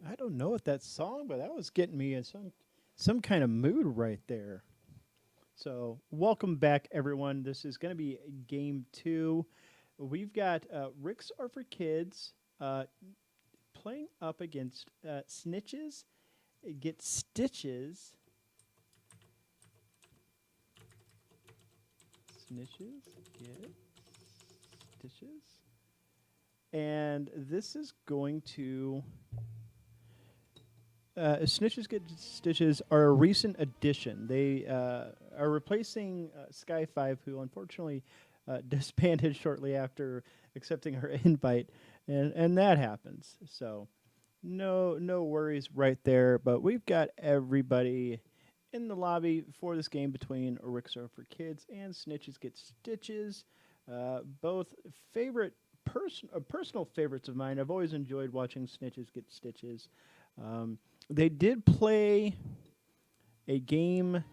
I don't know what that song, but that was getting me in some kind of mood right there. So, welcome back, everyone. This is going to be game two. We've got Ricks Are for Kids playing up against Snitches Get Stitches. Snitches Get Stitches. And this is going to Snitches Get Stitches are a recent addition. They are replacing Sky 5, who unfortunately disbanded shortly after accepting her invite, and that happens. So, no worries right there. But we've got everybody in the lobby for this game between Rixar for Kids and Snitches Get Stitches. Both personal favorites of mine. I've always enjoyed watching Snitches Get Stitches. They did play a game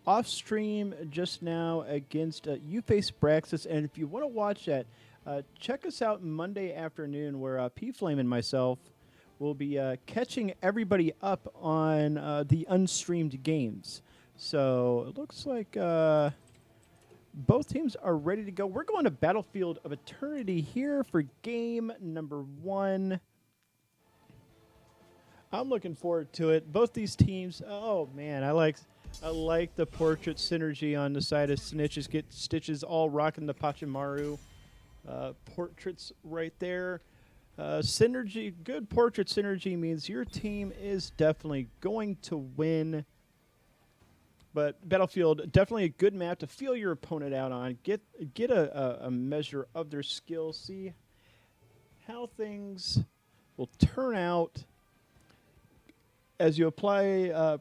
off stream just now against You Face Braxis, and if you want to watch that, check us out Monday afternoon, where P Flame and myself will be catching everybody up on the unstreamed games. So it looks like both teams are ready to go. We're going to Battlefield of Eternity here for game number one. I'm looking forward to it. Both these teams. Oh man, I like the portrait synergy on the side of Snitches Get Stitches, all rocking the Pachamaru portraits right there. Synergy, good portrait synergy means your team is definitely going to win. But Battlefield, definitely a good map to feel your opponent out on. Get a measure of their skills. See how things will turn out as you apply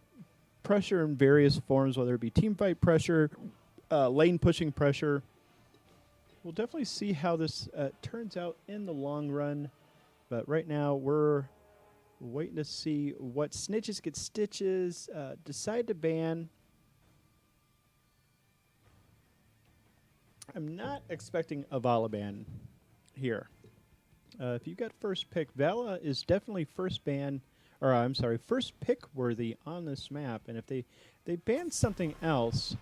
pressure in various forms, whether it be team fight pressure, lane pushing pressure. We'll definitely see how this turns out in the long run. But right now, we're waiting to see what Snitches Get Stitches decide to ban. I'm not expecting a Vala ban here. If you got first pick, Vala is definitely first ban. Or I'm sorry, first pick worthy on this map. And if they ban something else,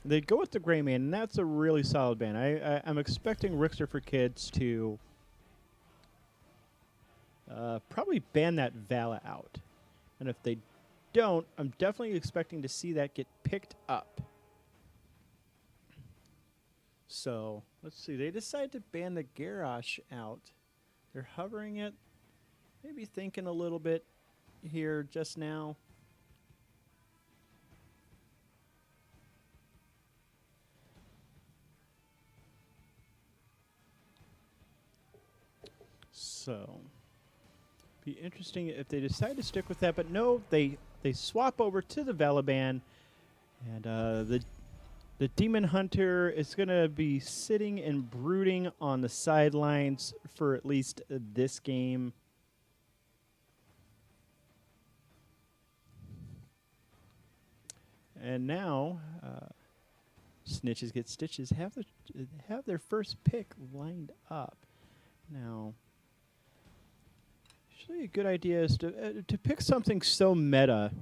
they go with the Gray Man, and that's a really solid ban. I'm expecting Rixer for Kids to probably ban that Vala out. And if they don't, I'm definitely expecting to see that get picked up. So, let's see. They decide to ban the Garrosh out. They're hovering it, maybe thinking a little bit here just now. So, be interesting if they decide to stick with that. But no, they swap over to the Valiban, and the Demon Hunter is going to be sitting and brooding on the sidelines for at least this game. And now, Snitches Get Stitches have their first pick lined up. Now, usually a good idea is to pick something so meta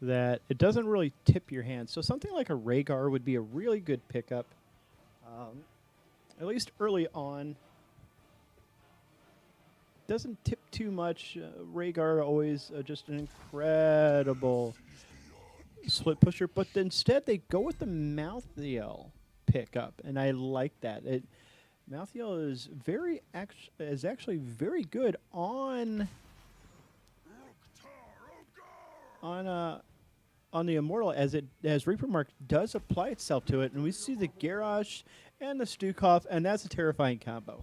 that it doesn't really tip your hand. So something like a Rhaegar would be a really good pickup, at least early on. Doesn't tip too much. Rhaegar always just an incredible split pusher, but instead they go with the Mouthiel pickup, and I like that. Mouthiel is actually very good on the Immortal, as Reaper Mark does apply itself to it, and we see the Garrosh and the Stukov, and that's a terrifying combo.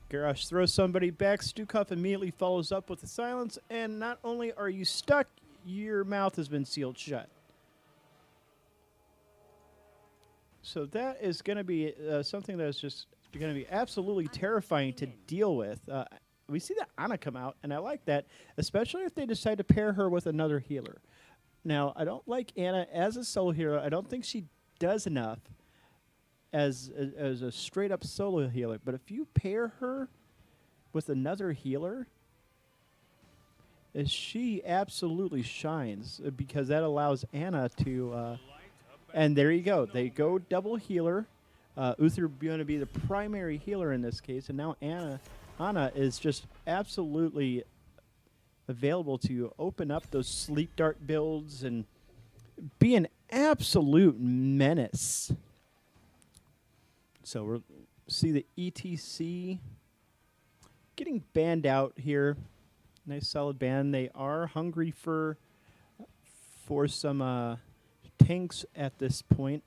Garrosh throws somebody back, Stukov immediately follows up with the silence, and not only are you stuck, your mouth has been sealed shut. So that is going to be something that is just going to be absolutely terrifying to deal with. We see that Ana come out, and I like that, especially if they decide to pair her with another healer. Now, I don't like Ana as a solo hero. I don't think she does enough as a straight-up solo healer. But if you pair her with another healer, she absolutely shines because that allows Anna to. And there you go. They go double healer. Uther going to be the primary healer in this case, and now Anna is just absolutely available to open up those sleep dart builds and be an absolute menace. So we'll see the ETC getting banned out here. Nice solid ban. They are hungry for some tanks at this point.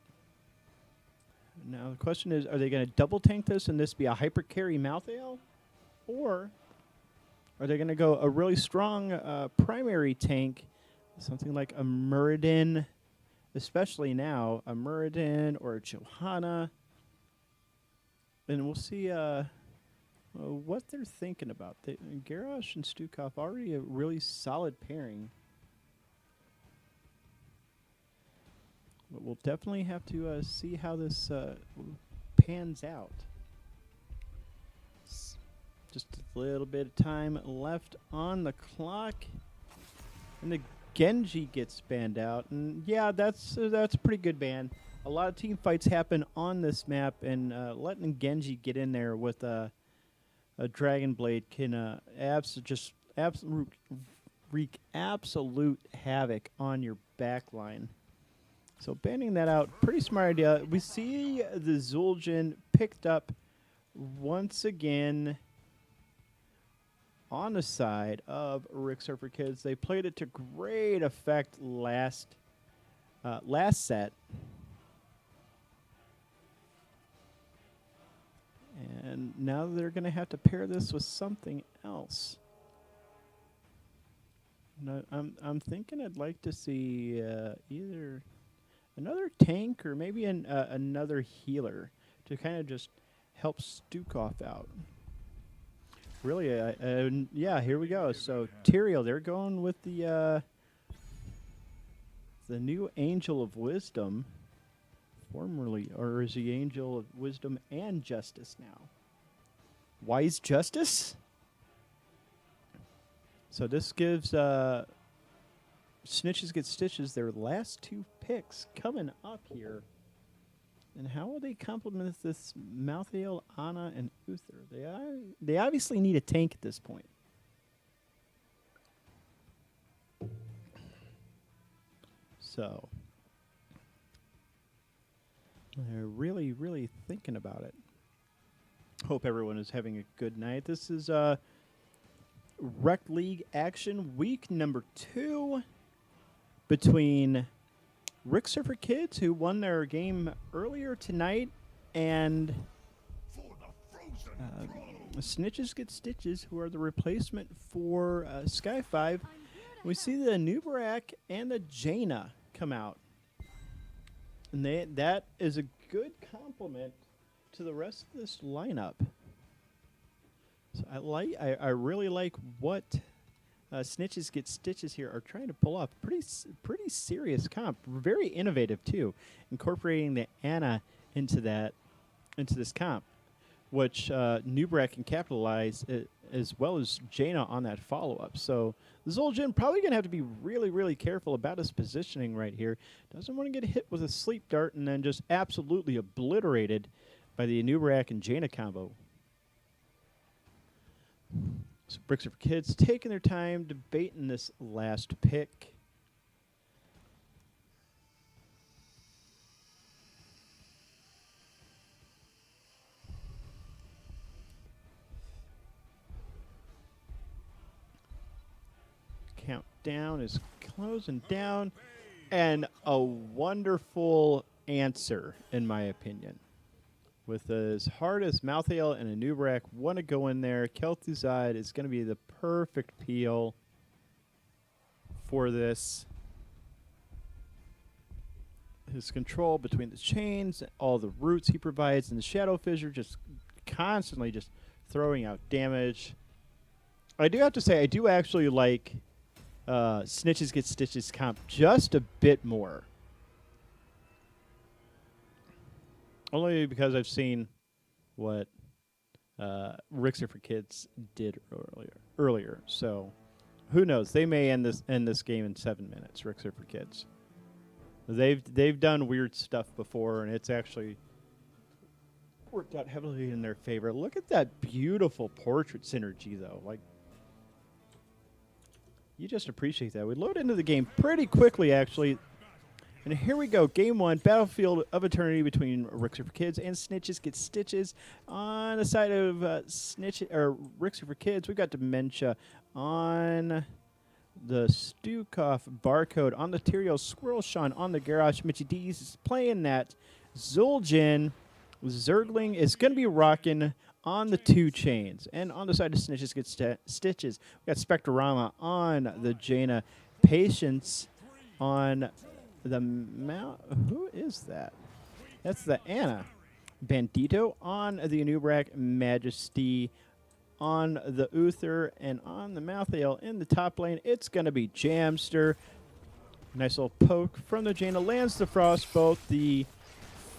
Now the question is, are they going to double tank this and this be a hyper carry Malthael? Or are they going to go a really strong primary tank, something like a Muradin, especially now, a Muradin or a Johanna? And we'll see what they're thinking about. Garrosh and Stukov already a really solid pairing. But we'll definitely have to see how this pans out. Just a little bit of time left on the clock. And the Genji gets banned out. And yeah, that's a pretty good ban. A lot of team fights happen on this map, and letting Genji get in there with a Dragon Blade can wreak absolute havoc on your backline. So banning that out, pretty smart idea. We see the Zul'jin picked up once again on the side of Rekt Surfer Kids. They played it to great effect last set. And now they're going to have to pair this with something else. No, I'm thinking I'd like to see either another tank or maybe another healer to kind of just help Stukov out. Really, yeah, here we go. So Tyrael, they're going with the new Angel of Wisdom. Formerly, or is he Angel of Wisdom and Justice now? Wise Justice? So this gives Snitches Get Stitches their last two picks coming up here. And how will they complement this Malthael, Ana, and Uther? They obviously need a tank at this point. So they're really, really thinking about it. Hope everyone is having a good night. This is Rekt League action week number 2 between Rekt Surfer Kids, who won their game earlier tonight, and Snitches Get Stitches, who are the replacement for Sky 5. We see the Nubarak and the Jaina come out. And that is a good compliment to the rest of this lineup. So I really like what Snitches Get Stitches here are trying to pull off. Pretty serious comp. Very innovative too, incorporating the Ana into this comp, which Nubarak can capitalize as well as Jaina on that follow-up. So Zul'jin probably going to have to be really, really careful about his positioning right here. Doesn't want to get hit with a sleep dart and then just absolutely obliterated by the Nubarak and Jaina combo. So Rekt Surfer Kids taking their time debating this last pick. Countdown is closing down, and a wonderful answer, in my opinion. With as hard as Malthael and a Nubarak want to go in there, Kel'Thuzad is going to be the perfect peel for this. His control between the chains, all the roots he provides, and the Shadow Fissure just constantly just throwing out damage. I do have to say, I do actually like Snitches Get Stitches comp just a bit more. Only because I've seen what Rekt Surfer Kids did earlier. So who knows? They may end this game in 7 minutes. Rekt for Kids. They've done weird stuff before, and it's actually worked out heavily in their favor. Look at that beautiful portrait synergy, though. Like, you just appreciate that. We load into the game pretty quickly, actually. And here we go. Game 1, Battlefield of Eternity between Rekt for Kids and Snitches Get Stitches. On the side of Rekt for Kids, we've got Dementia. On the Stukov Barcode. On the Tyrael Squirrel Sean. On the Garage, Mitchy D's is playing that. Zul'jin. Zergling is going to be rocking on the 2 chains. And on the side of Snitches Get Stitches, we got Spectrorama on the Jaina. Patience on the Mount. Who is that? That's the Ana. Bandito on the Anubrak. Majesty on the Uther. And on the Malthael in the top lane, it's going to be Jamster. Nice little poke from the Jaina. Lands the Frostbolt. The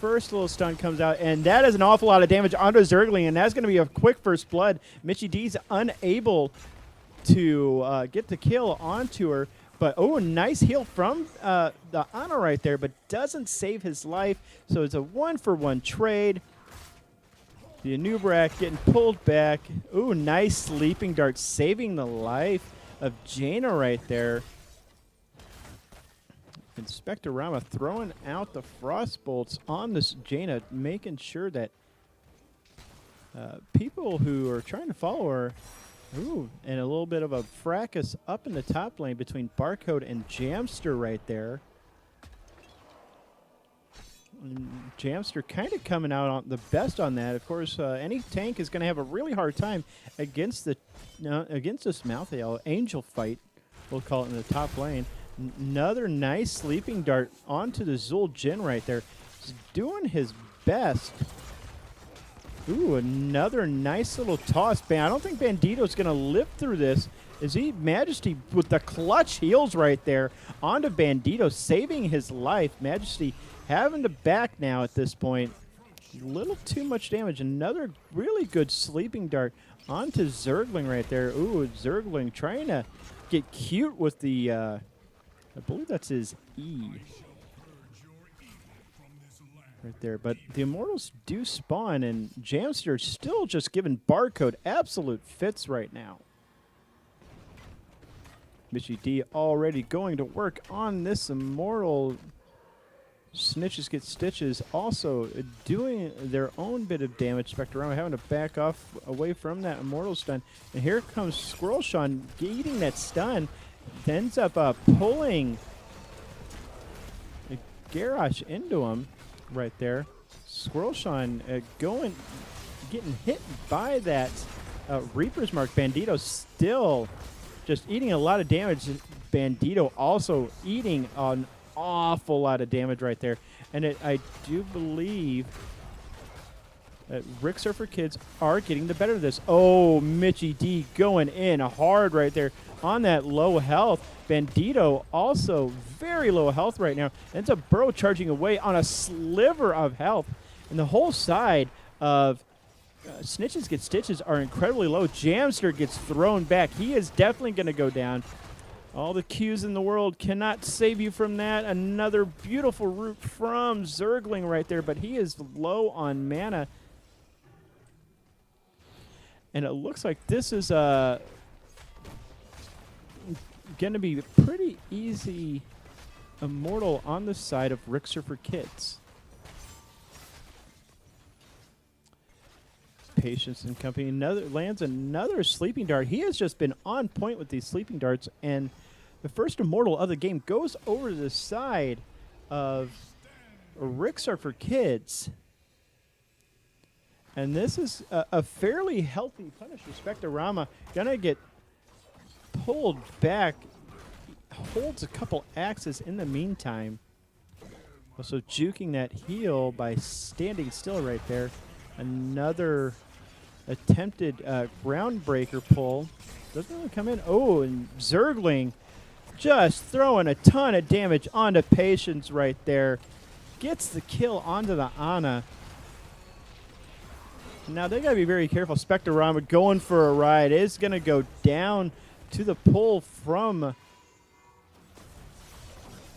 first little stun comes out, and that is an awful lot of damage onto Zergling, and that's going to be a quick first blood. Mitchy D's unable to get the kill onto her, but oh, nice heal from the Ana right there, but doesn't save his life, so it's a 1-for-1 trade. The Anubrak getting pulled back. Ooh, nice sleeping dart, saving the life of Jaina right there. And Spectrorama throwing out the Frostbolts on this Jaina, making sure that people who are trying to follow her, ooh, and a little bit of a fracas up in the top lane between Barcode and Jamster right there. And Jamster kind of coming out on the best on that. Of course, any tank is going to have a really hard time against this Malthael Angel fight, we'll call it, in the top lane. Another nice sleeping dart onto the Zul'jin right there. He's doing his best. Ooh, another nice little toss. I don't think Bandito's going to live through this. Is he? Majesty with the clutch heals right there onto Bandito, saving his life. Majesty having to back now at this point. A little too much damage. Another really good sleeping dart onto Zergling right there. Ooh, Zergling trying to get cute with the... I believe that's his E. Right there. But the Immortals do spawn, and Jamster still just giving Barcode absolute fits right now. Mitchy D already going to work on this Immortal. Snitches Get Stitches also doing their own bit of damage. Spectrorama having to back off away from that Immortal stun. And here comes Squirrel Sean eating that stun. Ends up pulling Garrosh into him right there. Squirrel Sean getting hit by that Reaper's Mark. Bandito still just eating a lot of damage. Bandito also eating an awful lot of damage right there. And I do believe that Rekt for Kids are getting the better of this. Oh, Mitchy D going in hard right there on that low health. Bandito also very low health right now. Ends up Burrow charging away on a sliver of health. And the whole side of Snitches Get Stitches are incredibly low. Jamster gets thrown back. He is definitely going to go down. All the Qs in the world cannot save you from that. Another beautiful root from Zergling right there, but he is low on mana. And it looks like this is going to be pretty easy Immortal on the side of Rekt for Kids. Patience and company lands another sleeping dart. He has just been on point with these sleeping darts, and the first Immortal of the game goes over to the side of Rekt for Kids. And this is a fairly healthy punish. Spectrorama gonna get pulled back. Holds a couple axes in the meantime. Also juking that heal by standing still right there. Another attempted groundbreaker pull. Doesn't really come in. Oh, and Zergling just throwing a ton of damage onto Patience right there. Gets the kill onto the Ana. Now they gotta be very careful. Spectrorama going for a ride is gonna go down to the pull from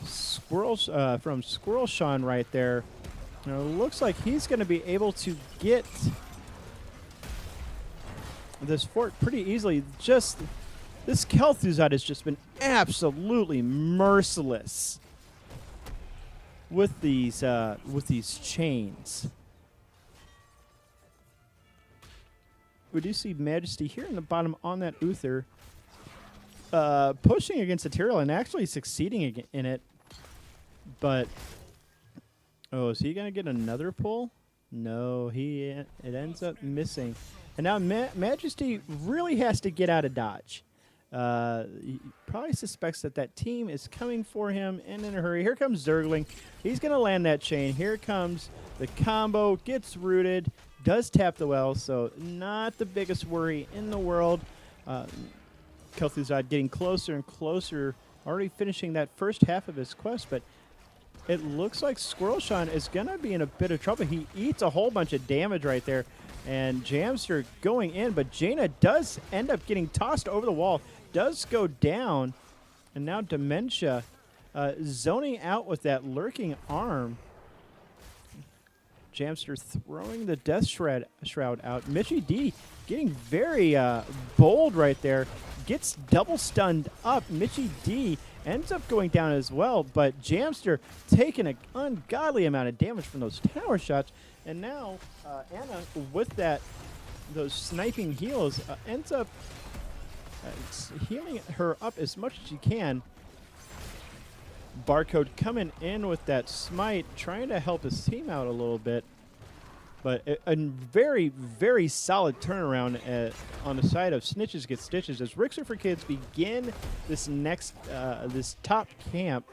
Squirrel Sean right there. You know, looks like he's going to be able to get this fort pretty easily. Just this Kel'Thuzad has just been absolutely merciless with these chains. We do see Majesty here in the bottom on that Uther, pushing against the Tyrael and actually succeeding in it. But oh, is he gonna get another pull? No, it ends up missing. And now Majesty really has to get out of dodge. He probably suspects that team is coming for him and in a hurry. Here comes Zergling. He's going to land that chain. Here comes the combo. Gets rooted. Does tap the well, so not the biggest worry in the world. Kel'Thuzad getting closer and closer, already finishing that first half of his quest, but it looks like Squirrel Sean is going to be in a bit of trouble. He eats a whole bunch of damage right there. And Jamster going in, but Jaina does end up getting tossed over the wall, does go down, and now Dementia zoning out with that lurking arm. Jamster throwing the Death Shroud out. Mitchie D getting very bold right there, gets double stunned up. Mitchie D ends up going down as well, but Jamster taking an ungodly amount of damage from those tower shots. And now Anna, with those sniping heals, ends up healing her up as much as she can. Barcode coming in with that smite, trying to help his team out a little bit. But a very, very solid turnaround on the side of Snitches Get Stitches as Rekt for Kids begin this next, this top camp.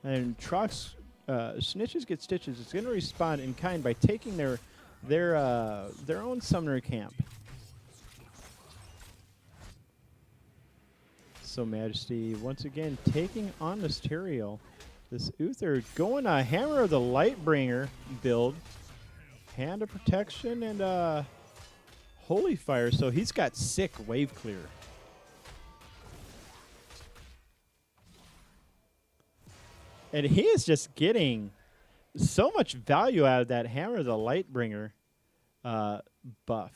And Trox, Snitches Get Stitches is going to respond in kind by taking their own summoner camp. So Majesty once again taking on this Tyrael. This Uther going a Hammer of the Lightbringer build. Hand of Protection and Holy Fire, so he's got sick wave clear. And he is just getting so much value out of that Hammer of the Lightbringer buff.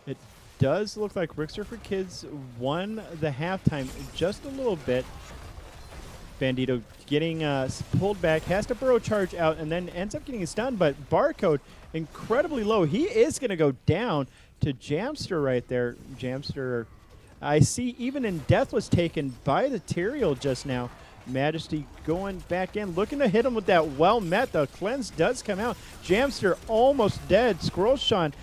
It does look like Rekt for Kids won the halftime just a little bit. Bandito getting pulled back, has to burrow charge out, and then ends up getting stunned, but Barcode incredibly low. He is going to go down to Jamster right there. Jamster, I see even in death was taken by the Tyrael just now. Majesty going back in, looking to hit him with that well met. The cleanse does come out. Jamster almost dead. Squirrel Sean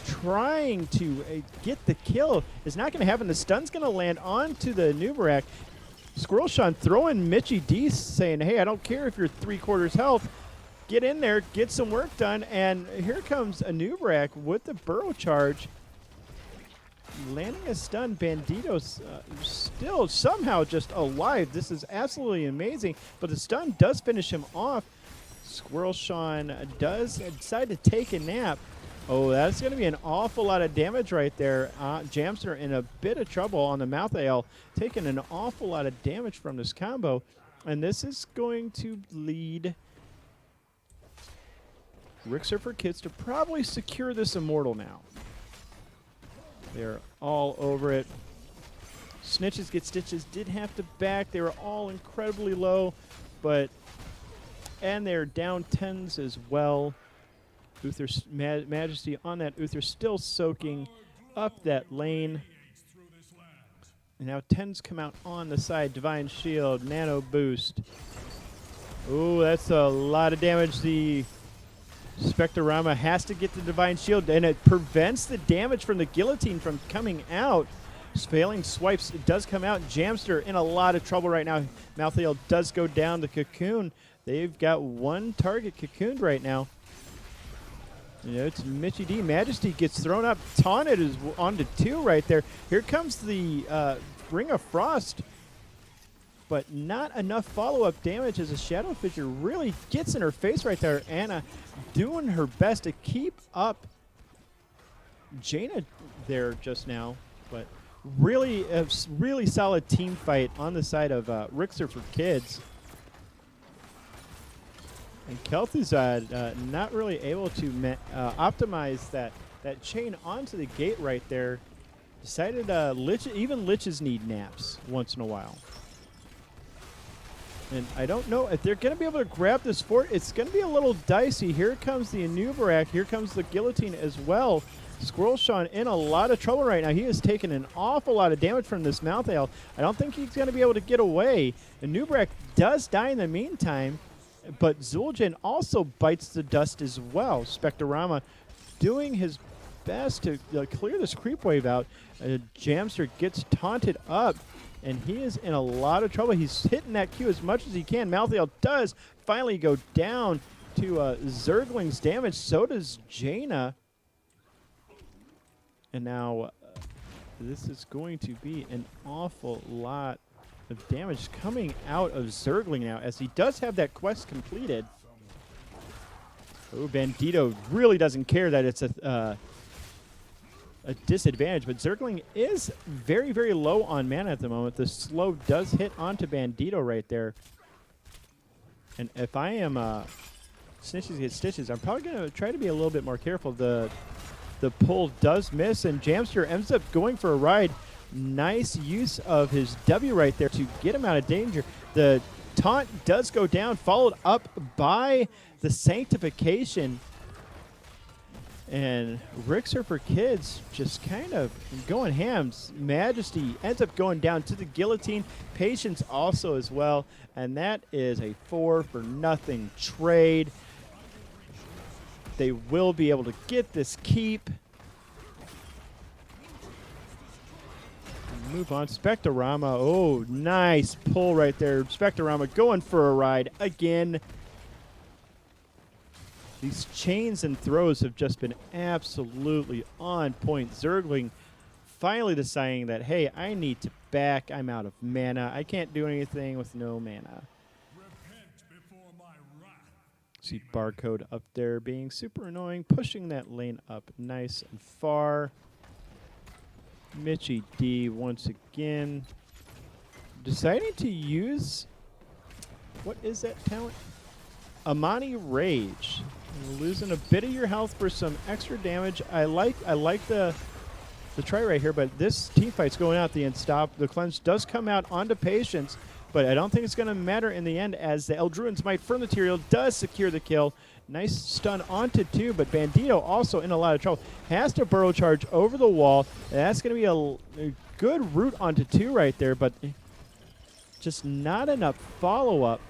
trying to get the kill. Is not going to happen. The stun's going to land onto the Nubarak. Squirrel Sean throwing Mitchie D, saying, hey, I don't care if you're 3/4 health. Get in there, get some work done. And here comes a Nubarak with the burrow charge. Landing a stun. Bandito's still somehow just alive. This is absolutely amazing. But the stun does finish him off. Squirrel Sean does decide to take a nap. Oh, that's going to be an awful lot of damage right there. Jamster in a bit of trouble on the Mouth Ale, taking an awful lot of damage from this combo. And this is going to lead Rekt for Kids to probably secure this Immortal now. They're all over it. Snitches Get Stitches did have to back. They were all incredibly low, and they're down 10s as well. Uther Majesty on that Uther still soaking up that lane. And now 10s come out on the side. Divine Shield, Nano Boost. Ooh, that's a lot of damage. The Spectrorama has to get the Divine Shield, and it prevents the damage from the Guillotine from coming out. Failing swipes, it does come out. Jamster in a lot of trouble right now. Malthael does go down. The Cocoon, they've got one target cocooned right now. You know, it's Mitchie D. Majesty gets thrown up. Taunted is onto 2 right there. Here comes the Ring of Frost, but not enough follow-up damage as a Shadow Fissure really gets in her face right there. Anna doing her best to keep up Jaina there just now, but really a really solid team fight on the side of Rixer for Kids. And Kel'Thuzad not really able to optimize that chain onto the gate right there. Decided even liches need naps once in a while. And I don't know if they're going to be able to grab this fort. It's going to be a little dicey. Here comes the Anubarak. Here comes the guillotine as well. Squirrel Sean in a lot of trouble right now. He has taken an awful lot of damage from this Malthael. I don't think he's going to be able to get away. Anubarak does die in the meantime, but Zul'jin also bites the dust as well. Spectorama doing his best to clear this creep wave out. Jamster gets taunted up, and he is in a lot of trouble. He's hitting that Q as much as he can. Malthael does finally go down to Zergling's damage. So does Jaina. And now this is going to be an awful lot of damage coming out of Zergling now, as he does have that quest completed. Oh, Bandito really doesn't care that it's a disadvantage, but Zergling is very, very low on mana at the moment. The slow does hit onto Bandito right there. And if I am Snitches get Stitches, I'm probably going to try to be a little bit more careful. The pull does miss, and Jamster ends up going for a ride. Nice use of his W right there to get him out of danger. The taunt does go down, followed up by the Sanctification. And Rixer for Kids just kind of going hams. Majesty ends up going down to the guillotine. Patience also as well. And that is a 4-for-0 trade. They will be able to get this keep. Move on. Spectorama. Oh, nice pull right there. Spectorama going for a ride again. These chains and throws have just been absolutely on point. Zergling finally deciding that, hey, I need to back. I'm out of mana. I can't do anything with no mana. See Barcode up there being super annoying, pushing that lane up nice and far. Mitchie D once again deciding to use, what is that talent? Amani Rage. Losing a bit of your health for some extra damage. I like the try right here, but this team fight's going out the end stop. The cleanse does come out onto Patience, but I don't think it's going to matter in the end, as the Eldruin's Might from Material does secure the kill. Nice stun onto 2, but Bandito also in a lot of trouble. Has to burrow charge over the wall. That's going to be a good route onto 2 right there, but just not enough follow-up.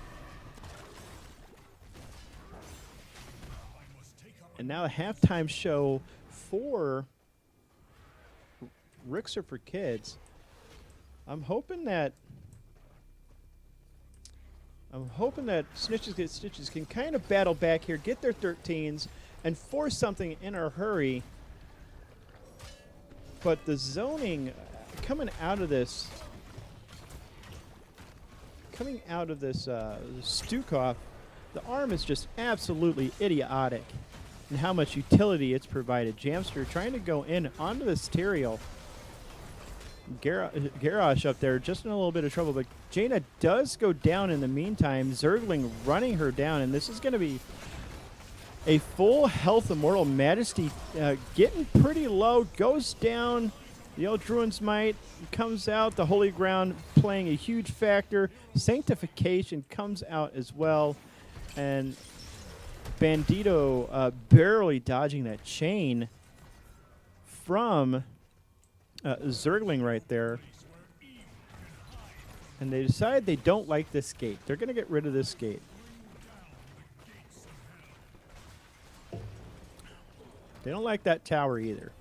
And now a halftime show for Rixer for Kids. I'm hoping that Snitches Get Stitches can kind of battle back here, get their 13s, and force something in a hurry. But the zoning coming out of this Stukov, the arm is just absolutely idiotic in how much utility it's provided. Jamster trying to go in onto the Stereo. Garrosh up there just in a little bit of trouble, but Jaina does go down in the meantime. Zergling running her down, and this is going to be a full health Immortal. Majesty getting pretty low, goes down. The Eldruin's Might comes out. The Holy Ground playing a huge factor. Sanctification comes out as well. And Bandito barely dodging that chain from Zergling right there. And they decide they don't like this gate. They're going to get rid of this gate. They don't like that tower either.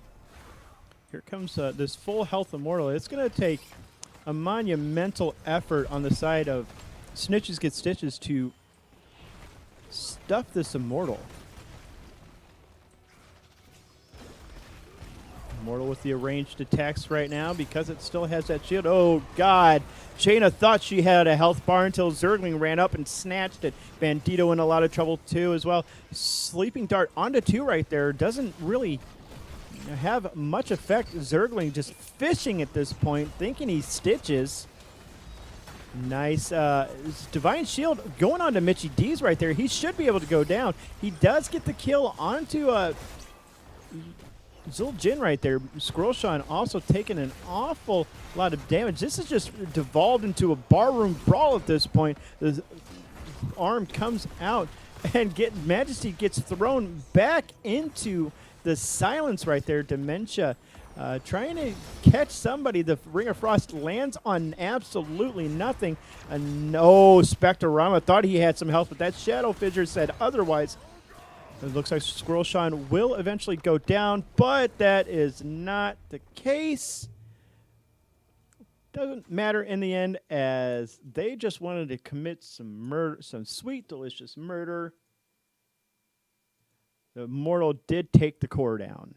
Here comes this full health Immortal. It's going to take a monumental effort on the side of Snitches Get Stitches to stuff this Immortal. Immortal with the arranged attacks right now because it still has that shield. Oh, God. Jaina thought she had a health bar until Zergling ran up and snatched it. Bandito in a lot of trouble, too, as well. Sleeping Dart onto 2 right there. Doesn't really have much effect. Zergling just fishing at this point, thinking he's Stitches. Nice. Divine Shield going on to Mitchie D's right there. He should be able to go down. He does get the kill onto Zuljin right there. Scrollshine also taking an awful lot of damage. This has just devolved into a barroom brawl at this point. The arm comes out and Majesty gets thrown back into the silence right there. Dementia trying to catch somebody. The Ring of Frost lands on absolutely nothing. No, Spectrorama thought he had some health, but that Shadow Fissure said otherwise. It looks like Squirrel Shine will eventually go down, but that is not the case. Doesn't matter in the end, as they just wanted to commit some murder, some sweet, delicious murder. The Mortal did take the core down.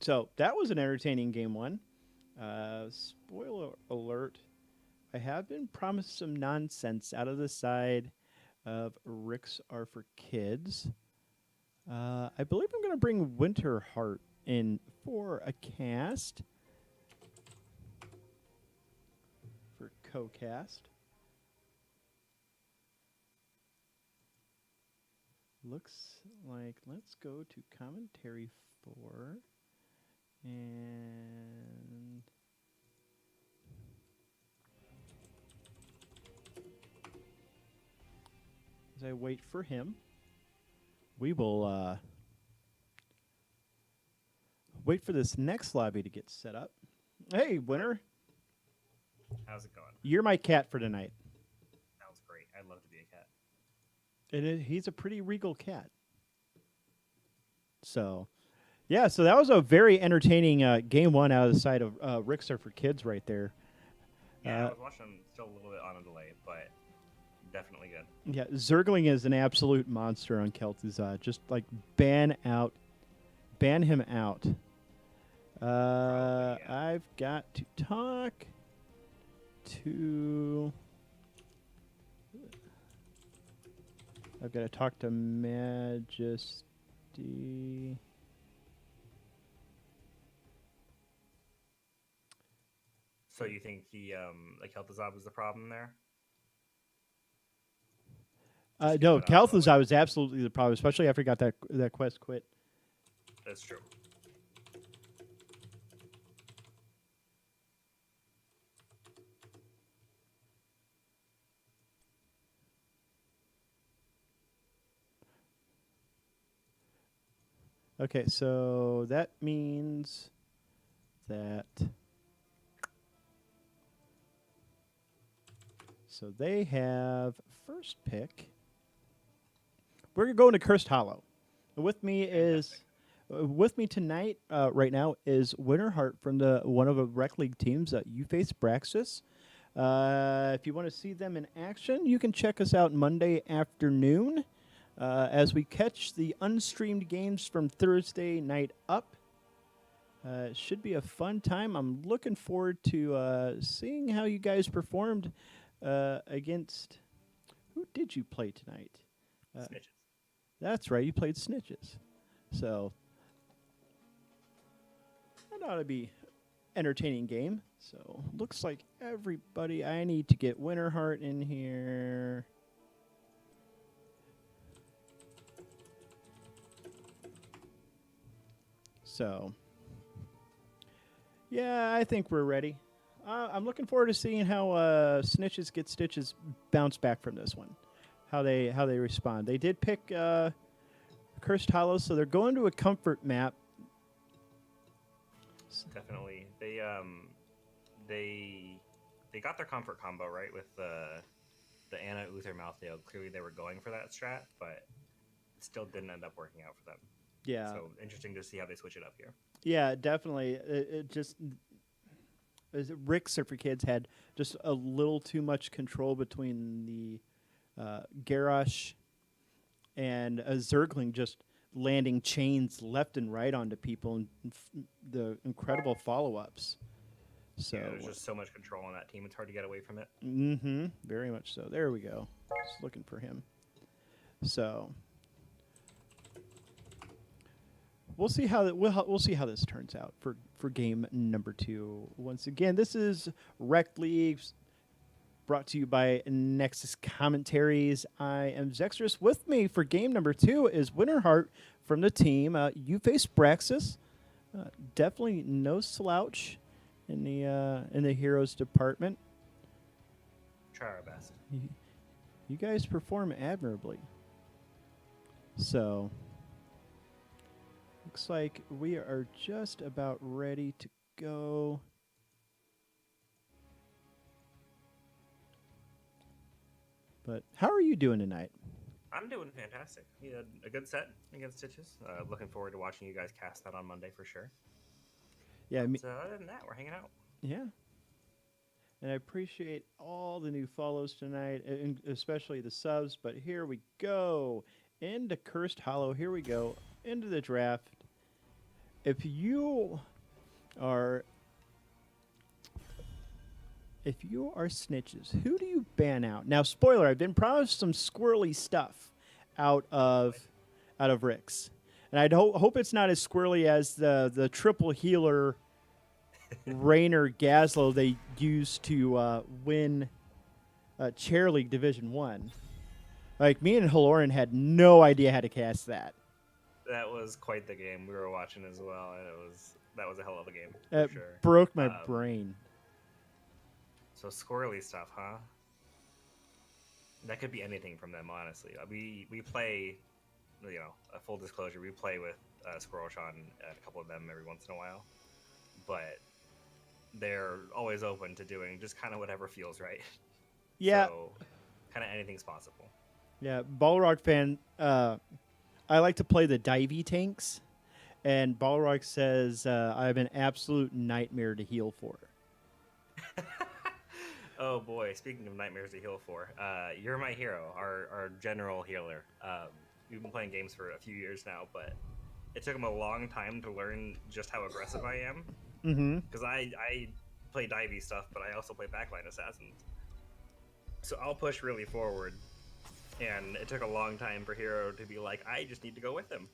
So that was an entertaining game one. Spoiler alert, I have been promised some nonsense out of the side of Ricks Are For Kids. I believe I'm going to bring Winterheart in for a cast. For co-cast. Looks like, let's go to commentary 4. And as I wait for him, we will wait for this next lobby to get set up. Hey, Winter. How's it going? You're my cat for tonight. Sounds great. I'd love to be a cat. He's a pretty regal cat. So, yeah, so that was a very entertaining game one out of the side of Ricks Are For Kids right there. Yeah, I was watching still a little bit on a delay, but definitely good. Yeah, Zergling is an absolute monster on Kel'Thuzad. Just like ban him out. Yeah. I've got to talk to. I've got to talk to Majesty. So you think he, like Kel'Thuzad was the problem there? No, Kel'Thuzad was absolutely the problem, especially after he got that quest quit. That's true. Okay, so that means that. So they have first pick. We're going to Cursed Hollow. With me tonight, right now, is Winterheart from one of the Rec League teams. You face Braxis. If you want to see them in action, you can check us out Monday afternoon as we catch the unstreamed games from Thursday night up. It should be a fun time. I'm looking forward to seeing how you guys performed against. Who did you play tonight? Snitches. That's right, you played Snitches. So that ought to be entertaining game. So looks like everybody. I need to get Winterheart in here. So yeah, I think we're ready. I'm looking forward to seeing how Snitches get Stitches bounce back from this one. How they respond. They did pick Cursed Hollows, so they're going to a comfort map. Definitely. They got their comfort combo right with the Anna Uther Malthael. Clearly they were going for that strat, but it still didn't end up working out for them. Yeah. So interesting to see how they switch it up here. Yeah, definitely. It just Ricks Are For Kids had just a little too much control between the Garrosh and Zergling, just landing chains left and right onto people, and the incredible follow-ups. So yeah, there's just so much control on that team. It's hard to get away from it. Mm-hmm. Very much so. There we go. Just looking for him. So we'll see how we'll see how this turns out for game number 2. Once again, this is Rekt Leagues, brought to you by Nexus Commentaries. I am Zextrus. With me for game number 2 is Winterheart from the team. You face Braxis. Definitely no slouch in the heroes department. Try our best. You guys perform admirably. So, looks like we are just about ready to go. But how are you doing tonight? I'm doing fantastic. We had a good set against Stitches. Looking forward to watching you guys cast that on Monday for sure. Yeah, But, other than that, we're hanging out. yeah. And I appreciate all the new follows tonight, and especially the subs. But here we go. Into Cursed Hollow. Here we go. Into the draft. If you are Snitches, who do you ban out? Now, spoiler, I've been promised some squirrely stuff out of Rix. And I hope it's not as squirrely as the triple healer Rainer Gaslow they used to win Chair League Division 1. Like, me and Haloran had no idea how to cast that. That was quite the game we were watching as well, and that was a hell of a game. It for sure. broke my brain. So squirrely stuff, huh? That could be anything from them, honestly. We play, a full disclosure, we play with Squirrel Sean and a couple of them every once in a while, but they're always open to doing just kind of whatever feels right. Yeah. So, kind of anything's possible. Yeah, Balrog fan. I like to play the divey tanks, and Balrog says I'm an absolute nightmare to heal for. Oh boy! Speaking of nightmares to heal for, you're my hero, our general healer. We've been playing games for a few years now, but it took him a long time to learn just how aggressive I am. Because I play divey stuff, but I also play backline assassins. So I'll push really forward. And it took a long time for Hero to be like, I just need to go with him.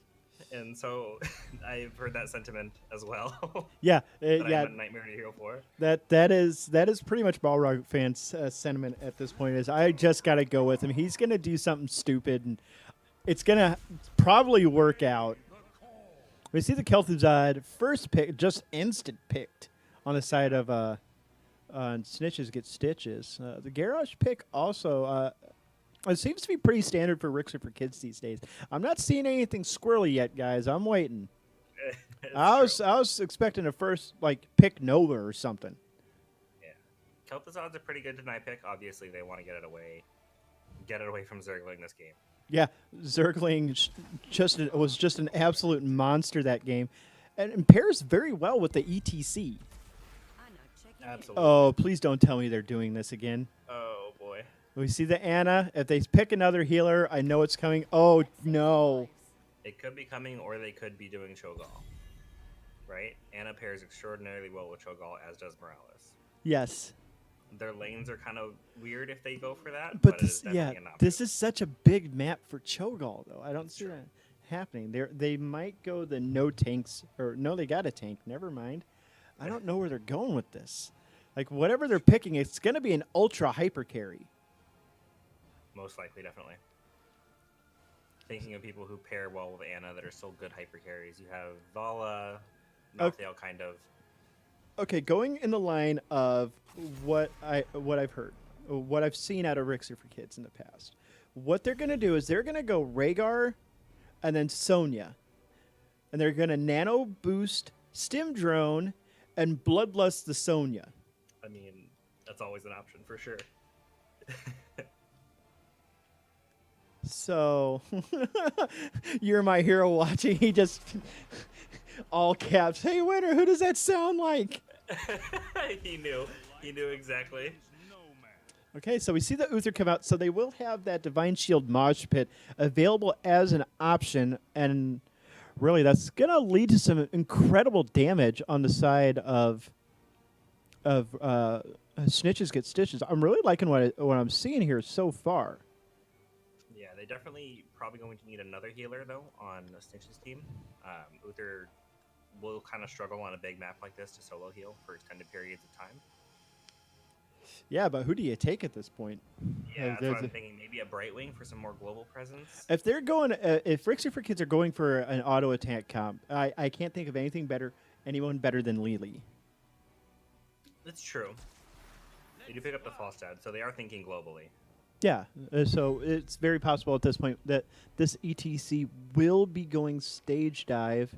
And so I've heard that sentiment as well. Yeah, that yeah. I'm a nightmare to heal for. That is pretty much Balrog fans' sentiment at this point. Is I just got to go with him. He's gonna do something stupid, and it's gonna probably work out. We see the Kel'Thuzad first pick, just instant picked on the side of Snitches get Stitches. The Garrosh pick also. It seems to be pretty standard for Rixer for kids these days. I'm not seeing anything squirrely yet, guys. I'm waiting. I was expecting a first pick Nova or something. Yeah, Kel'Thuzad's a pretty good deny pick. Obviously, they want to get it away from Zergling this game. Yeah, Zergling was just an absolute monster that game, and pairs very well with the ETC. Absolutely. Oh, please don't tell me they're doing this again. Oh boy. We see the Anna. If they pick another healer, I know it's coming. Oh, no. It could be coming, or they could be doing Cho'Gall. Right? Anna pairs extraordinarily well with Cho'Gall, as does Morales. Yes. Their lanes are kind of weird if they go for that, But it is definitely an option. this is such a big map for Cho'Gall, though. I don't see that happening. They might go the no tanks, or no, they got a tank. Never mind. I don't know where they're going with this. Like, whatever they're picking, it's going to be an ultra hyper carry. Most likely, definitely. Thinking of people who pair well with Anna that are still good hyper carries, you have Vala, Malthael, kind of. Okay, going in the line of what I've heard, what I've seen out of Rixer for Kids in the past. What they're going to do is they're going to go Rhaegar and then Sonya. And they're going to nano boost Stim Drone and Bloodlust the Sonya. I mean, that's always an option for sure. So, you're my hero watching. He just, all caps, hey, Winter, who does that sound like? He knew exactly. Okay, so we see the Uther come out. So they will have that Divine Shield Mosh Pit available as an option. And really, that's going to lead to some incredible damage on the side of Snitches get Stitches. I'm really liking what I'm seeing here so far. Yeah, they definitely probably going to need another healer, though, on the Snitches team. Uther will kind of struggle on a big map like this to solo heal for extended periods of time. Yeah, but who do you take at this point? Yeah, that's what I'm thinking. Maybe a Brightwing for some more global presence. If they're going, if Rixie for Kids are going for an auto attack comp, I can't think of anyone better than Lily. That's true. They do pick up the Falstad, so they are thinking globally. Yeah, so it's very possible at this point that this ETC will be going stage dive,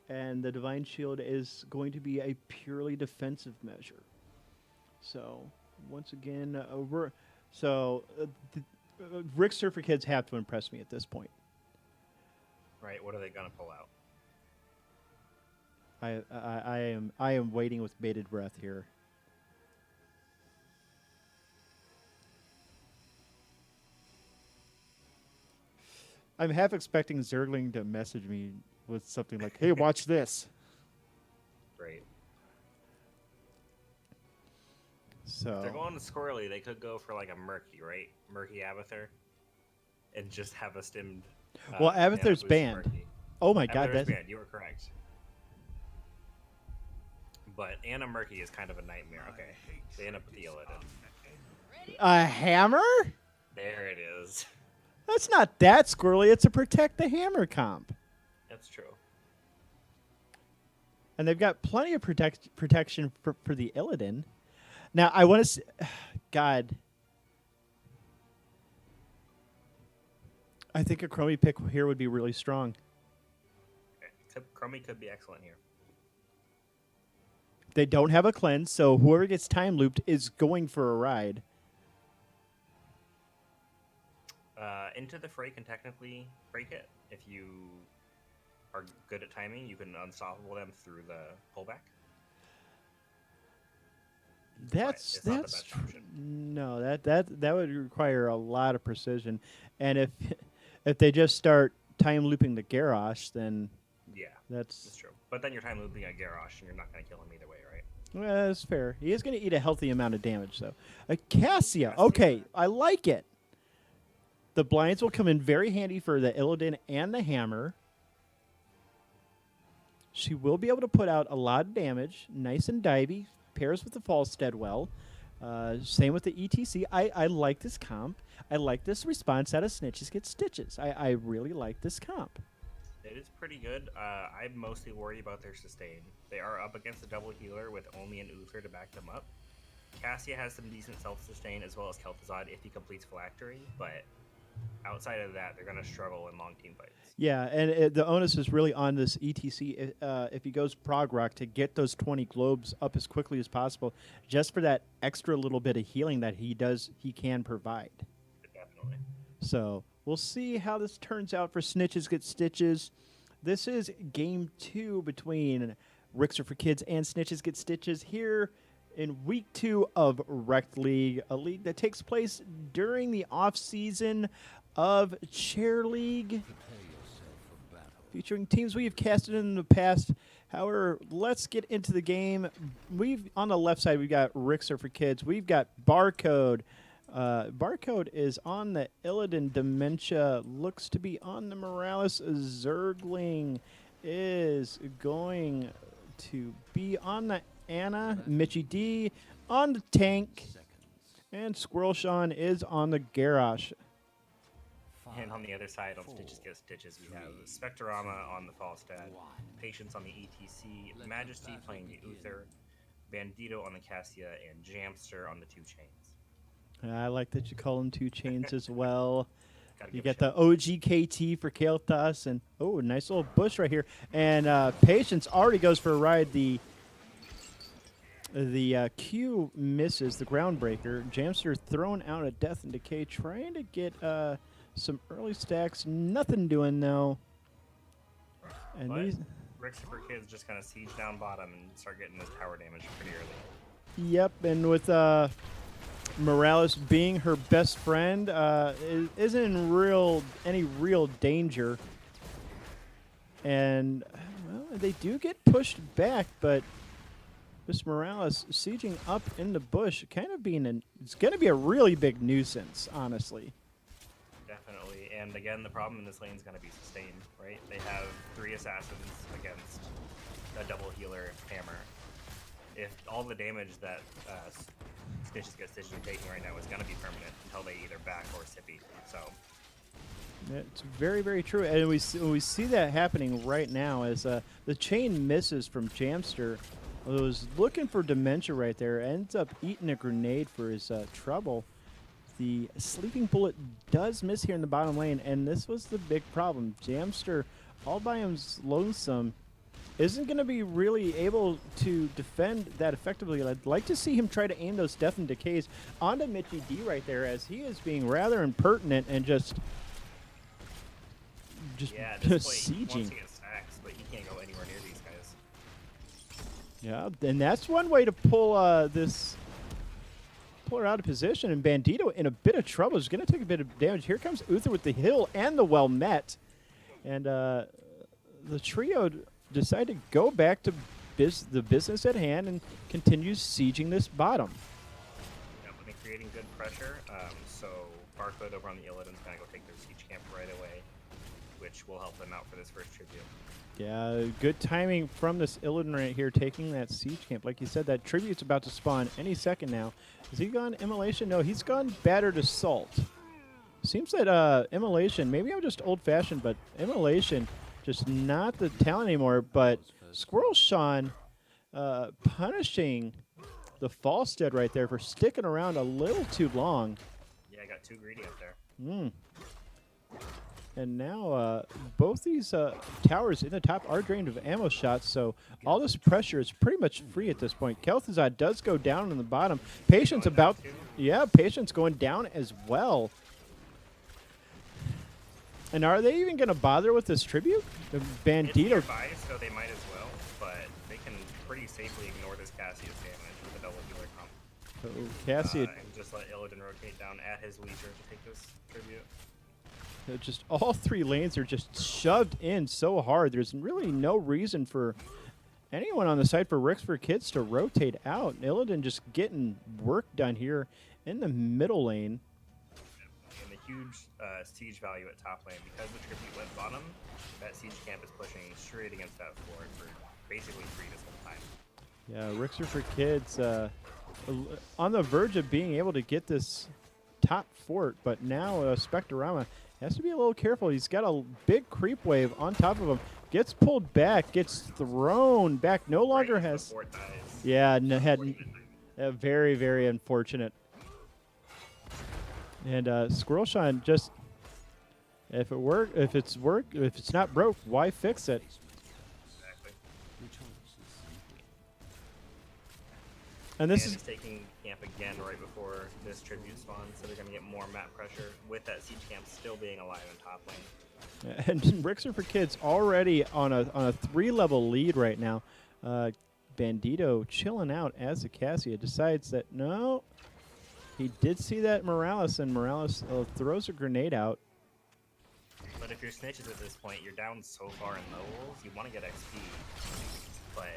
and the Divine Shield is going to be a purely defensive measure. So once again, Rick Surfer Kids have to impress me at this point. Right. What are they gonna pull out? I am waiting with bated breath here. I'm half expecting Zergling to message me with something like, "Hey, watch this." Great. So if they're going to Squirrely, they could go for like a Murky, right? Murky Abathur, and just have a stimmed. Well, Abathur's banned. Murky. Oh my God, Abathur's that's banned. You were correct. But Anna Murky is kind of a nightmare. Okay, they end up with the Illidan. a hammer. There it is. That's not that squirrely. It's a protect the hammer comp. That's true. And they've got plenty of protection for the Illidan. Now, I want to God. I think a Chromie pick here would be really strong. Okay. Chromie could be excellent here. They don't have a cleanse, so whoever gets time looped is going for a ride. Into the Fray can technically break it. If you are good at timing, you can unstoppable them through the pullback. That's not the best option. No, that would require a lot of precision. And if they just start time looping the Garrosh, then yeah, that's true. But then you're time looping a Garrosh, and you're not going to kill him either way, right? Well, that's fair. He is going to eat a healthy amount of damage, though. A Cassia. Okay, I like it. The blinds will come in very handy for the Illidan and the hammer. She will be able to put out a lot of damage. Nice and divey. Pairs with the Falstead well. Same with the ETC. I like this comp. I like this response out of Snitches Get Stitches. I really like this comp. It is pretty good. I'm mostly worried about their sustain. They are up against a double healer with only an Uther to back them up. Cassia has some decent self-sustain as well as Kel'Thuzad if he completes Phylactery, but outside of that, they're going to struggle in long team fights. Yeah, and the onus is really on this ETC if he goes prog rock to get those 20 globes up as quickly as possible, just for that extra little bit of healing that he can provide. Definitely. So we'll see how this turns out for Snitches Get Stitches. This is game 2 between Rixer for Kids and Snitches Get Stitches here in week 2 of Rekt League, a league that takes place during the off-season of Chair League, featuring teams we have casted in the past. However, let's get into the game. On the left side, we've got Rixer for Kids. We've got Barcode. Barcode is on the Illidan. Dementia looks to be on the Morales. Zergling is going to be on the Anna. Mitchie D on the tank. And Squirrel Sean is on the Garrosh. And on the other side, on Stitches Get Stitches, we have Spectrorama on the Falstad, Patience on the ETC, Majesty playing the Uther, Bandito on the Cassia, and Jamster on the 2 Chains. I like that you call them 2 Chains as well. You get got the OGKT for Kael'thas, and oh, nice little bush right here. And Patience already goes for a ride. The Q misses the Groundbreaker. Jamster throwing out a Death and Decay, trying to get some early stacks. Nothing doing though. And but these Rixer for Kids just kind of siege down bottom and start getting this tower damage pretty early. Yep, and with Morales being her best friend, isn't in any real danger. And well, they do get pushed back, but this Morales sieging up in the bush, kind of being it's going to be a really big nuisance, honestly. Definitely, And again, the problem in this lane is going to be sustain, right? They have 3 assassins against a double healer hammer. If all the damage that Snitches get Stitches are taking right now is going to be permanent until they either back or sippy. So it's very, very true. And we see that happening right now as the chain misses from Jamster. Who was looking for Dementia right there, ends up eating a grenade for his trouble. The Sleeping Bullet does miss here in the bottom lane, and this was the big problem. Jamster, all by his lonesome, isn't going to be really able to defend that effectively. I'd like to see him try to aim those Death and Decays onto Mitchy D right there, as he is being rather impertinent and just yeah, at this point, sieging. He wants to get stacks, but he can't go anywhere near these guys. Yeah, and that's one way to pull pull her out of position. And Bandito in a bit of trouble is going to take a bit of damage. Here comes Uther with the hill and the well met, and the trio decide to go back to the business at hand and continues sieging this bottom. Yep, and creating good pressure. So Barcode over on the Illidan's going to go take their siege camp right away, which will help them out for this first tribute. Yeah, good timing from this Illidan right here, taking that siege camp. Like you said, that tribute's about to spawn any second now. Has he gone Immolation? No, he's gone Battered Assault. Seems that Immolation, maybe I'm just old-fashioned, but Immolation, just not the talent anymore. But Squirrel Sean punishing the Falstead right there for sticking around a little too long. Yeah, I got too greedy up there. And now both these towers in the top are drained of ammo shots, so all this pressure is pretty much free at this point. Kel'Thuzad does go down in the bottom. Patience about, yeah, Patience going down as well. And are they even going to bother with this tribute? The Bandito. It's nearby, so they might as well, but they can pretty safely ignore this Cassius damage with a double healer comp. So Cassia and just let Illidan rotate down at his leisure to take this tribute. just all 3 lanes are just shoved in so hard. There's really no reason for anyone on the side for Rekt for Kids to rotate out. Illidan just getting work done here in the middle lane. And the huge siege value at top lane, because the tribute went bottom, that siege camp is pushing straight against that fort for basically free this whole time. Yeah, Rekt for Kids on the verge of being able to get this top fort, but now Spectorama has to be a little careful. He's got a big creep wave on top of him. Gets pulled back, gets thrown back. No longer Right, has. the fort dies. Yeah, very, very unfortunate. And Squirrel Shine just, if it's not broke, why fix it? Exactly. And this is is taking camp again right before this tribute spawns, so they're going to get more map pressure with that siege camp still being alive in top lane. and Rekt for Kids already on a 3-level lead right now. Bandito chilling out as the Cassia decides that no, he did see that Morales, and Morales throws a grenade out. But if you're Snitches at this point, you're down so far in levels, you want to get XP, but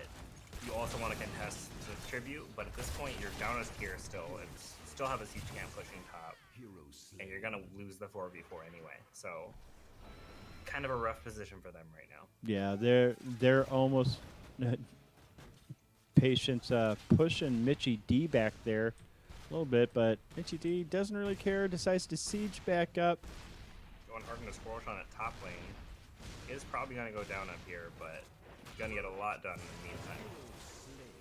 you also want to contest the tribute. But at this point, you're down as tier still, and still have a siege camp pushing top, and you're gonna lose the 4v4 anyway. So, kind of a rough position for them right now. Yeah, they're almost Patience pushing Mitchy D back there a little bit, but Mitchy D doesn't really care. Decides to siege back up. Going hard into Squirrel Shot at top lane is probably gonna go down up here, but gonna get a lot done in the meantime.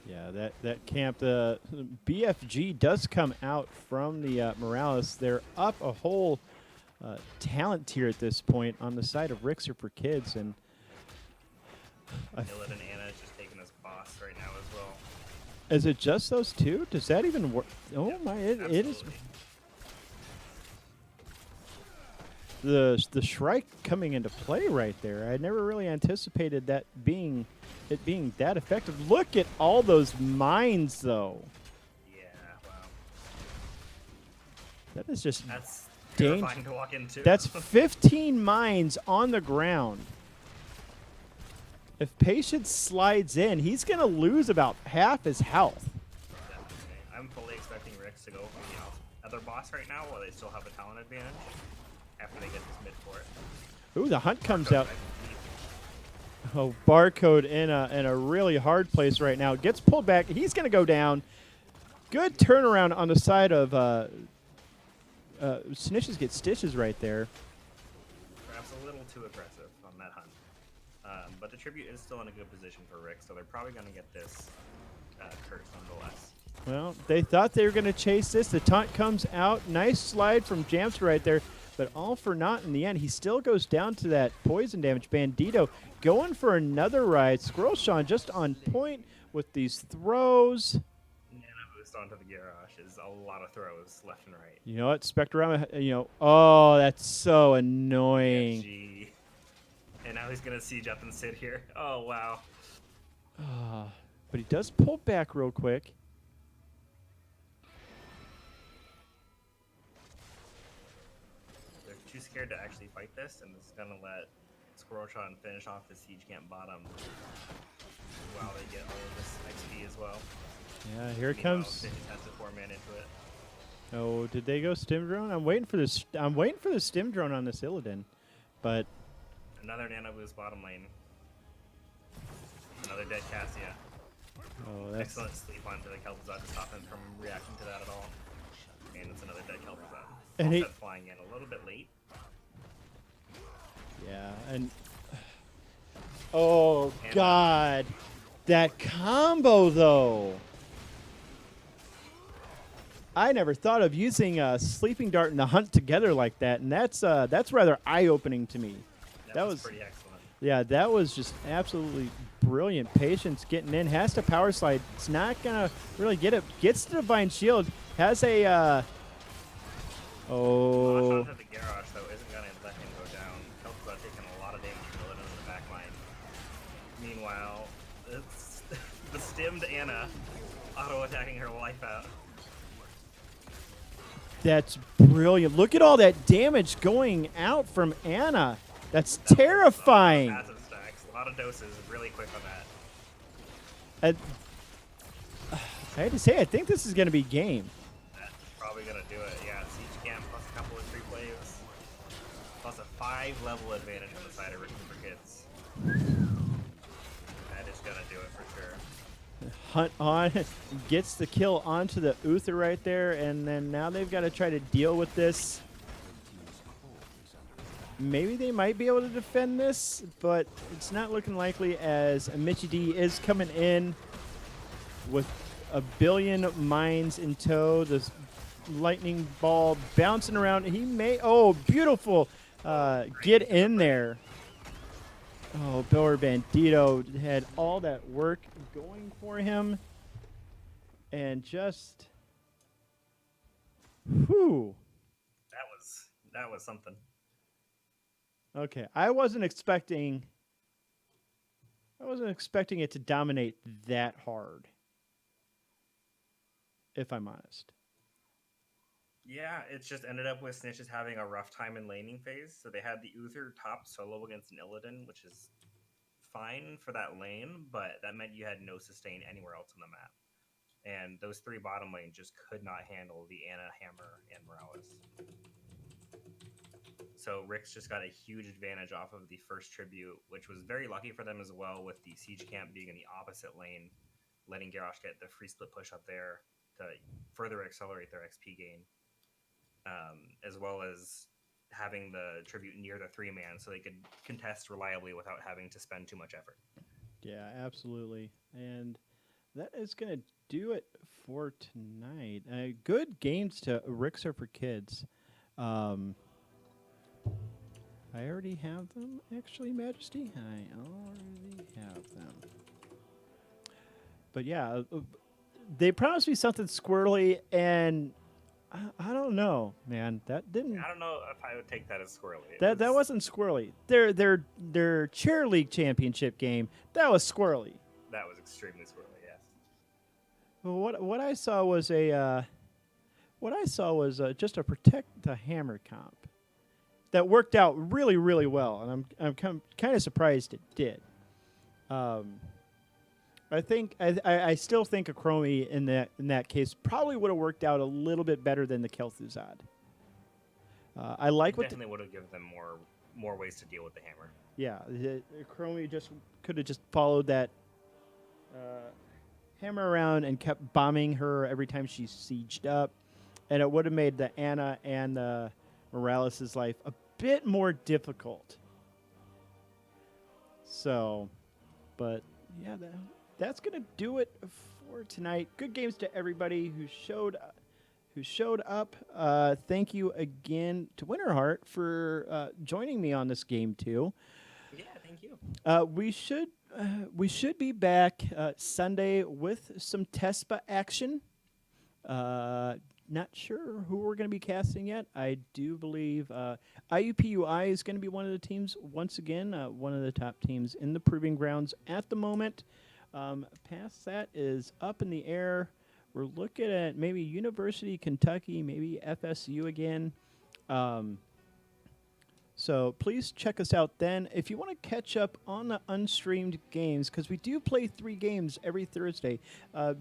Yeah, that camp, the BFG does come out from the Morales. They're up a whole talent tier at this point on the side of Rekt for Kids, and Illidan and Anna is just taking this boss right now as well. is it just those two? Does that even work? Oh Yep, my, it is. absolutely. The Shrike coming into play right there. I never really anticipated that being that effective. Look at all those mines, though. Yeah, wow. That is just That's Dang. terrifying to walk into. That's 15 mines on the ground. If Patience slides in, he's going to lose about half his health. Definitely. I'm fully expecting Rekt to go for the other boss right now while they still have a talent advantage. after they get this mid fort. Ooh, the hunt comes out. Oh, Barcode in a really hard place right now. Gets pulled back. He's going to go down. Good turnaround on the side of Snitches. Get Stitches right there. Perhaps a little too aggressive on that hunt. But the tribute is still in a good position for Rick, so they're probably going to get this curse nonetheless. Well, they thought they were going to chase this. The taunt comes out. Nice slide from Jamster right there, but all for naught in the end. He still goes down to that poison damage. Bandito going for another ride. Squirrel Sean just on point with these throws. Nana boost onto the garage is a lot of throws left and right. You know what? Spectrorama, oh, that's so annoying. Gee. And now he's going to siege up and sit here. Oh, wow. But he does pull back real quick. They're too scared to actually fight this, and it's going to let Squirreltron finish off the siege camp bottom while they get all of this XP as well. Yeah, here it Meanwhile, comes. Snitches has to 4-man into it. Oh, did they go stim drone? I'm waiting for this. I'm waiting for the stim drone on this Illidan, but Another nano boost bottom lane. Another dead Cassia. oh, that's Excellent sleep onto the Kel'Thuzad to stop him from reacting to that at all. And it's another dead Kel'Thuzad. And he- Offset flying in a little bit late. yeah, and oh And, god, that combo though. I never thought of using a sleeping dart and the hunt together like that, and that's rather eye-opening to me. That was pretty excellent. Yeah, that was just absolutely brilliant. Patience getting in, has to power slide. It's not gonna really get it. Gets the divine shield. Has a Launch oh onto the garage, though, isn't going to let him go down. Kel'Thuzad taking a lot of damage from Illidan in the back line. Meanwhile, it's the stimmed Anna auto-attacking her life out. that's brilliant. Look at all that damage going out from Anna. That's terrifying. Massive stacks, a lot of doses, really quick on that. I had to say, I think this is going to be game. That's probably going to do it. Yeah, Siege Camp plus a couple of creep waves. Plus a 5-level advantage on the side of Ritten for Kids. That is going to do it for sure. Hunt on, gets the kill onto the Uther right there, and then now they've got to try to deal with this. Maybe they might be able to defend this, but it's not looking likely as Michi D is coming in with a billion mines in tow. This lightning ball bouncing around. He may, oh, beautiful. Get in there. Oh, Biller Bandito had all that work going for him. And just, whew. That was something. Okay, I wasn't expecting it to dominate that hard, if I'm honest. Yeah, it's just ended up with Snitches having a rough time in laning phase. So they had the Uther top solo against an Illidan, which is fine for that lane, but that meant you had no sustain anywhere else on the map. And those 3 bottom lane just could not handle the Anna, Hammer, and Morales. So Rick's just got a huge advantage off of the first tribute, which was very lucky for them as well, with the siege camp being in the opposite lane, letting Garrosh get the free split push up there to further accelerate their XP gain, as well as having the tribute near the 3-man so they could contest reliably without having to spend too much effort. Yeah, absolutely. And that is going to do it for tonight. Good games to Ricks Are for Kids. I already have them, actually, Majesty. I already have them. But yeah, they promised me something squirrely, and I don't know, man. That didn't. I don't know if I would take that as squirrely. That wasn't squirrely. Their chair league championship game, that was squirrely. That was extremely squirrely, yes. Well, what I saw was just a protect the hammer comp that worked out really, really well, and I'm kind of surprised it did. I still think a Chromie in that case probably would have worked out a little bit better than the Kel'Thuzad. I like It what definitely would have given them more ways to deal with the hammer. Chromie just could have just followed that hammer around and kept bombing her every time she sieged up, and it would have made the Anna and Morales' life a bit more difficult. So, but yeah, that's gonna do it for tonight. Good games to everybody who showed up. Thank you again to Winterheart for joining me on this game too. Yeah, thank you. We should be back Sunday with some TESPA action. Not sure who we're going to be casting yet. I do believe IUPUI is going to be one of the teams once again, one of the top teams in the Proving Grounds at the moment. Past that is up in the air. We're looking at maybe University of Kentucky, maybe FSU again. So please check us out then. If you want to catch up on the unstreamed games, because we do play 3 games every Thursday,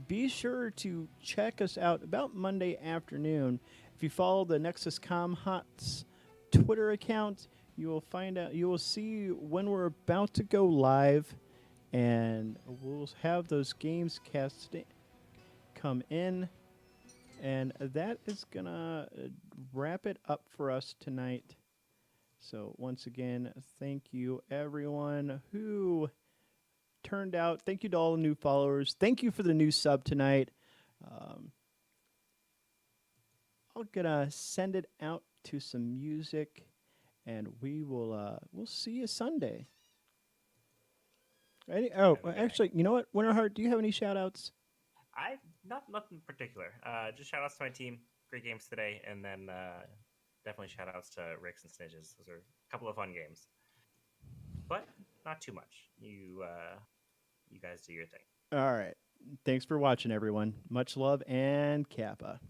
be sure to check us out about Monday afternoon. If you follow the Nexus Com Hots Twitter account, you will see when we're about to go live, and we'll have those games come in. And that is going to wrap it up for us tonight. So once again, thank you everyone who turned out. Thank you to all the new followers. Thank you for the new sub tonight. I'm gonna send it out to some music, and we'll see you Sunday. Actually, you know what, Winterheart, do you have any shout outs? Nothing particular. Just shout outs to my team. Great games today, and then definitely shout outs to Rekt and Snitches. Those are a couple of fun games, but not too much. You guys do your thing. All right. Thanks for watching, everyone. Much love and Kappa.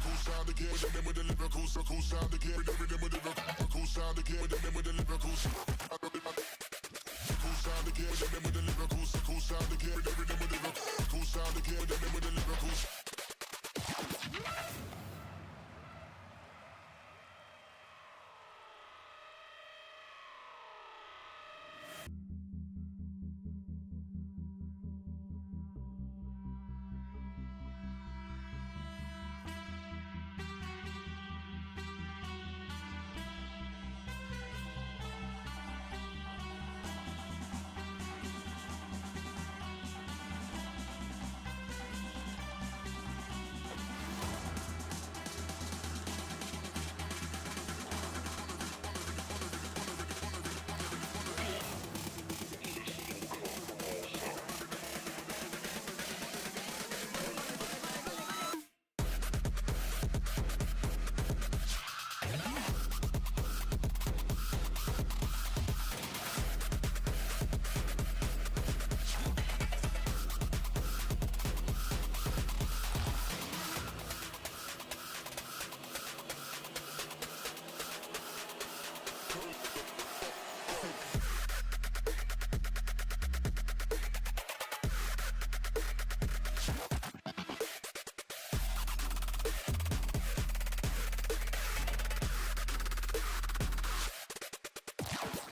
Cool sound again, cool sound again, cool sound again,